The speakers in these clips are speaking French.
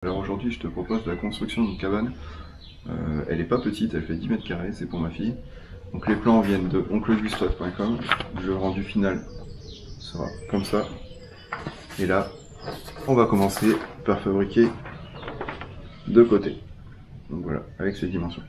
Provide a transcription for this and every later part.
Alors aujourd'hui, je te propose la construction d'une cabane. Elle est pas petite, elle fait 10 mètres carrés, c'est pour ma fille. Donc les plans viennent de onclegustois.com. Le rendu final sera comme ça. Et là, on va commencer par fabriquer deux côtés. Donc voilà, avec ces dimensions.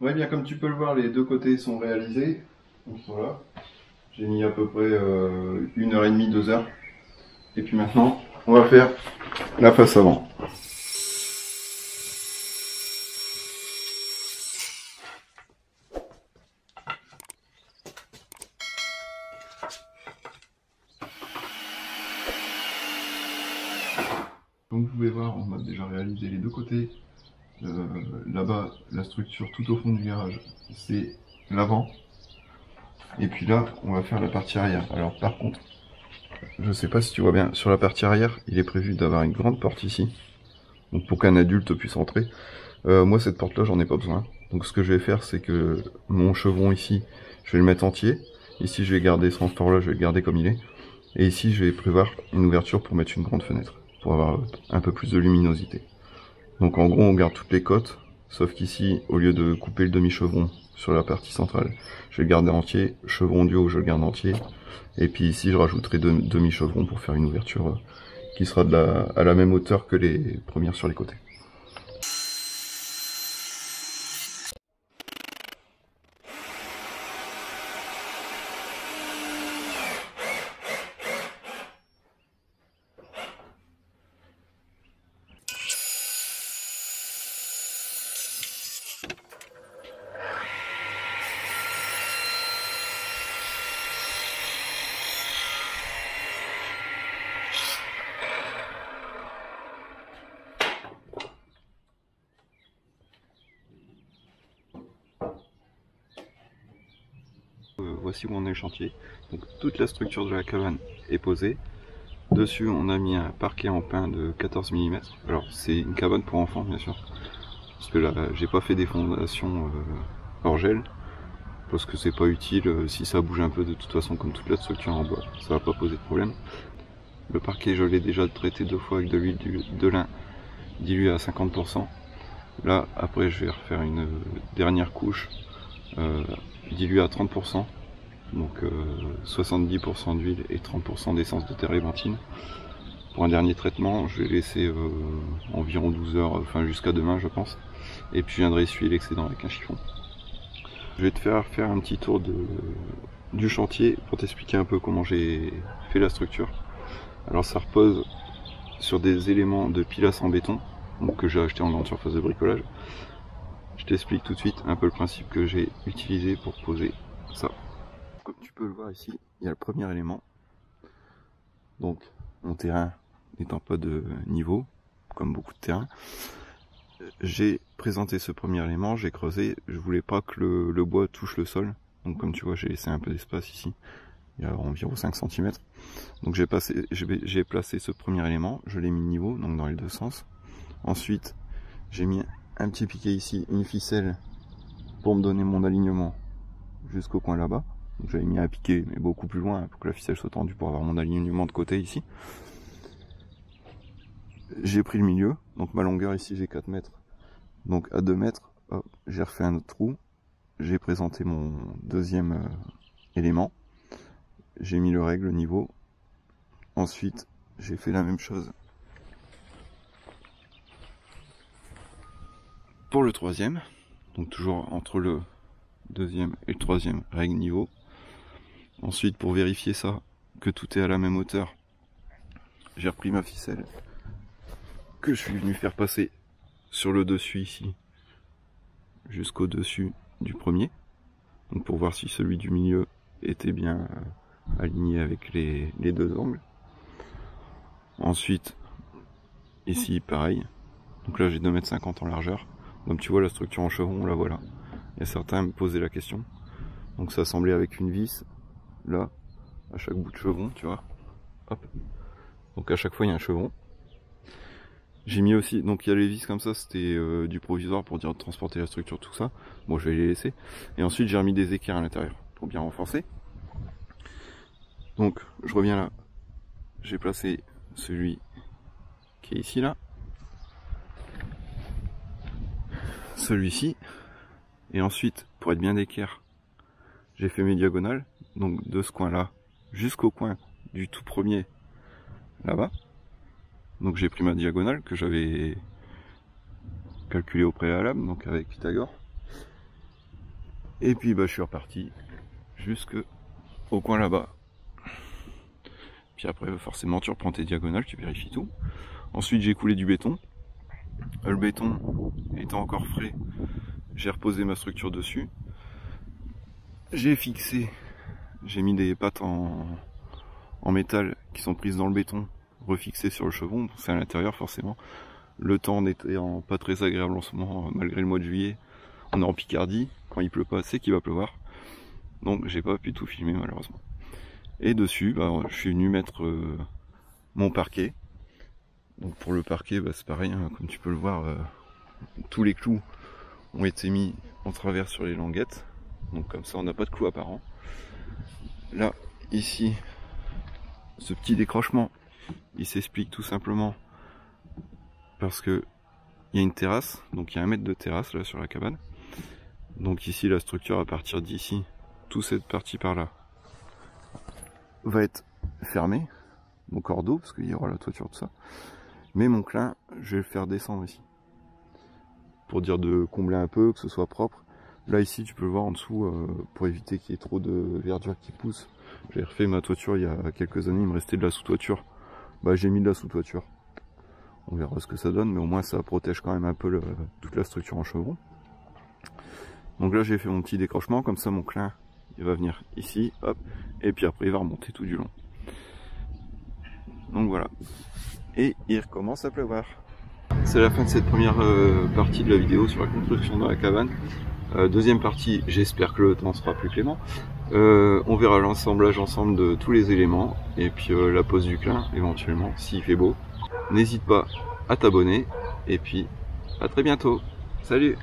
Ouais, bien comme tu peux le voir, les deux côtés sont réalisés. Donc voilà. J'ai mis à peu près 1h30, 2 heures. Et puis maintenant, on va faire la face avant. Comme vous pouvez voir, on a déjà réalisé les deux côtés. Là-bas, la structure tout au fond du garage, c'est l'avant. Et puis là, on va faire la partie arrière. Alors par contre, je sais pas si tu vois bien, sur la partie arrière, il est prévu d'avoir une grande porte ici. Donc pour qu'un adulte puisse entrer. Moi, cette porte-là, j'en ai pas besoin. Donc ce que je vais faire, c'est que mon chevron ici, je vais le mettre entier. Ici, je vais garder ce renfort-là, je vais le garder comme il est. Et ici, je vais prévoir une ouverture pour mettre une grande fenêtre, pour avoir un peu plus de luminosité. Donc en gros, on garde toutes les côtes, sauf qu'ici, au lieu de couper le demi-chevron sur la partie centrale, je vais le garder entier, chevron duo, je le garde entier, et puis ici, je rajouterai deux demi-chevrons pour faire une ouverture qui sera à la même hauteur que les premières sur les côtés. Voici où on est le chantier. Donc toute la structure de la cabane est posée. Dessus, on a mis un parquet en pin de 14 mm. Alors c'est une cabane pour enfants, bien sûr, parce que là, j'ai pas fait des fondations hors gel, parce que c'est pas utile. Si ça bouge un peu, de toute façon, comme toute la structure en bois, ça va pas poser de problème. Le parquet, je l'ai déjà traité 2 fois avec de l'huile de lin diluée à 50%. Là, après, je vais refaire une dernière couche diluée à 30%. Donc 70% d'huile et 30% d'essence de térébenthine. Pour un dernier traitement, je vais laisser environ 12 heures, enfin jusqu'à demain je pense. Et puis je viendrai essuyer l'excédent avec un chiffon. Je vais te faire un petit tour du chantier pour t'expliquer un peu comment j'ai fait la structure. Alors ça repose sur des éléments de pilasse en béton, donc que j'ai acheté en grande surface de bricolage. Je t'explique tout de suite un peu le principe que j'ai utilisé pour poser ça. Comme tu peux le voir ici, il y a le premier élément. Donc mon terrain n'étant pas de niveau, comme beaucoup de terrains, j'ai présenté ce premier élément, j'ai creusé, je voulais pas que le bois touche le sol. Donc comme tu vois, j'ai laissé un peu d'espace ici, il y a environ 5 cm. Donc j'ai placé ce premier élément, je l'ai mis niveau, donc dans les deux sens. Ensuite, j'ai mis un petit piquet ici, une ficelle pour me donner mon alignement jusqu'au coin là-bas. J'avais mis un piquet, mais beaucoup plus loin, pour que la ficelle soit tendue pour avoir mon alignement de côté ici. J'ai pris le milieu, donc ma longueur ici j'ai 4 mètres. Donc à 2 mètres, j'ai refait un autre trou. J'ai présenté mon deuxième élément. J'ai mis le règle, le niveau. Ensuite, j'ai fait la même chose pour le troisième. Donc toujours entre le deuxième et le troisième, règle niveau. Ensuite, pour vérifier ça, que tout est à la même hauteur, j'ai repris ma ficelle que je suis venu faire passer sur le dessus ici, jusqu'au dessus du premier. Donc pour voir si celui du milieu était bien aligné avec les deux angles. Ensuite, ici pareil. Donc là j'ai 2,50 m en largeur. Comme tu vois, la structure en chevron, la voilà. Il y a certains me posaient la question. Donc ça assemblé avec une vis, là, à chaque bout de chevron, tu vois. Hop. Donc à chaque fois il y a un chevron. J'ai mis aussi, donc il y a les vis comme ça, c'était du provisoire pour dire de transporter la structure, tout ça. Bon, je vais les laisser. Et ensuite, j'ai remis des équerres à l'intérieur pour bien renforcer. Donc, je reviens là. J'ai placé celui qui est ici, là. Celui-ci. Et ensuite, pour être bien d'équerre, j'ai fait mes diagonales. Donc, de ce coin-là jusqu'au coin du tout premier, là-bas. Donc, j'ai pris ma diagonale que j'avais calculée au préalable, donc avec Pythagore. Et puis, bah, je suis reparti jusqu'au coin là-bas. Puis après, forcément, tu reprends tes diagonales, tu vérifies tout. Ensuite, j'ai coulé du béton. Le béton étant encore frais, j'ai reposé ma structure dessus. J'ai fixé, j'ai mis des pattes en métal qui sont prises dans le béton, refixées sur le chevron. C'est à l'intérieur forcément. Le temps n'étant pas très agréable en ce moment, malgré le mois de juillet. On est en Picardie, quand il pleut pas, c'est qu'il va pleuvoir. Donc j'ai pas pu tout filmer malheureusement. Et dessus, bah, je suis venu mettre mon parquet. Donc pour le parquet, bah, c'est pareil, hein, comme tu peux le voir, tous les clous ont été mis en travers sur les languettes. Donc comme ça, on n'a pas de clous apparents. Là, ici, ce petit décrochement, il s'explique tout simplement parce que il y a une terrasse, donc il y a 1 mètre de terrasse là sur la cabane. Donc ici, la structure à partir d'ici, toute cette partie par là, va être fermée, mon cordeau, parce qu'il y aura la toiture, tout ça. Mais mon clin, je vais le faire descendre ici. Pour dire de combler un peu, que ce soit propre. Là ici, tu peux le voir en dessous, pour éviter qu'il y ait trop de verdure qui pousse. J'ai refait ma toiture il y a quelques années, il me restait de la sous-toiture. Bah j'ai mis de la sous-toiture. On verra ce que ça donne, mais au moins ça protège quand même un peu toute la structure en chevron. Donc là j'ai fait mon petit décrochement, comme ça mon clin, il va venir ici, hop, et puis après il va remonter tout du long. Donc voilà. Et il recommence à pleuvoir. C'est la fin de cette première partie de la vidéo sur la construction de la cabane. Deuxième partie, j'espère que le temps sera plus clément. On verra l'assemblage ensemble de tous les éléments et puis la pose du clin éventuellement s'il fait beau. N'hésite pas à t'abonner et puis à très bientôt. Salut!